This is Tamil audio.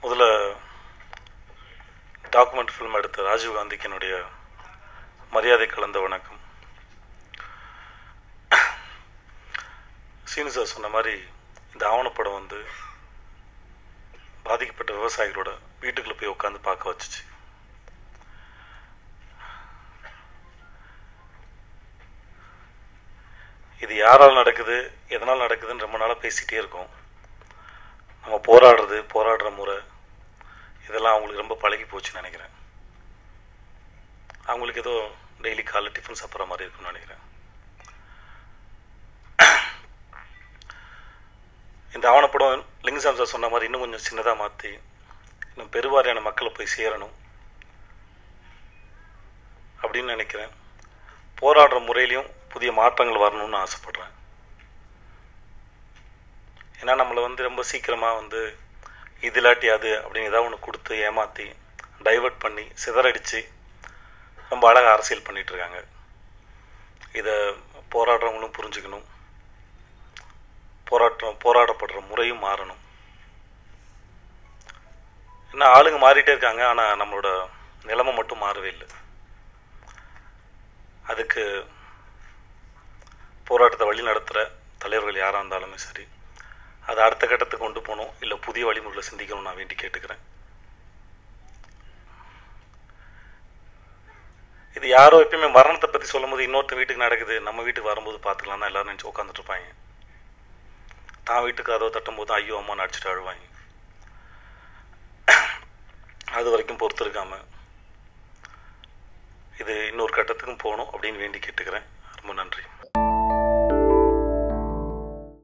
முதல்ல டாக்குமெண்ட் ஃபிலிம் எடுத்த ராஜீவ் காந்திக்கு என்னுடைய மரியாதை கலந்த வணக்கம். சீனு சார் சொன்ன மாதிரி இந்த ஆவணப்படம் வந்து பாதிக்கப்பட்ட விவசாயிகளோட வீட்டுக்குள்ளே போய் உட்காந்து பார்க்க வச்சுச்சு. இது யாரால் நடக்குது, எதனால் நடக்குதுன்னு ரொம்ப நாளாக பேசிகிட்டே இருக்கோம். நம்ம போராடுற முறை இதெல்லாம் அவங்களுக்கு ரொம்ப பழகி போச்சுன்னு நினைக்கிறேன். அவங்களுக்கு ஏதோ டெய்லி காலைல டிஃபன் சாப்பிட்ற மாதிரி இருக்குன்னு நினைக்கிறேன். இந்த ஆவணப்படம் லிங்கசாமி சார் சொன்ன மாதிரி இன்னும் கொஞ்சம் சின்னதாக மாற்றி இன்னும் பெருவாரியான மக்களை போய் சேரணும் அப்படின்னு நினைக்கிறேன். போராடுற முறையிலையும் புதிய மாற்றங்கள் வரணும்னு ஆசைப்படுறேன். ஏன்னா நம்மளை வந்து ரொம்ப சீக்கிரமாக இது இல்லாட்டி அது அப்படின்னு ஏதாவது ஒன்று கொடுத்து ஏமாற்றி டைவர்ட் பண்ணி சிதறடித்து ரொம்ப அழகாக அரசியல் பண்ணிகிட்ருக்காங்க. இதை போராடுறவங்களும் புரிஞ்சுக்கணும், போராடப்படுற முறையும் மாறணும். ஏன்னா ஆளுங்க மாறிட்டே இருக்காங்க, ஆனால் நம்மளோட நிலைமை மட்டும் மாறவே இல்லை. அதுக்கு போராட்டத்தை வழி நடத்துகிற தலைவர்கள் யாராக இருந்தாலுமே சரி, அதை அடுத்த கட்டத்துக்கு கொண்டு போகணும், இல்லை புதிய வழிமுறைகளை சிந்திக்கணும் நான் வேண்டி கேட்டுக்கிறேன். இது யாரோ எப்பயுமே மரணத்தை பற்றி சொல்லும் போது இன்னொருத்த வீட்டுக்கு நடக்குது, நம்ம வீட்டுக்கு வரும்போது பார்த்துக்கலாம் தான் எல்லோரும் நினச்சி உட்காந்துட்டு இருப்பாங்க. தான் வீட்டுக்கு கதவை தட்டும் போது ஐயோ அம்மா அடிச்சுட்டு அழுவாங்க. அது வரைக்கும் பொறுத்து இருக்காமல் இது இன்னொரு கட்டத்துக்கும் போகணும் அப்படின்னு வேண்டி கேட்டுக்கிறேன். ரொம்ப நன்றி.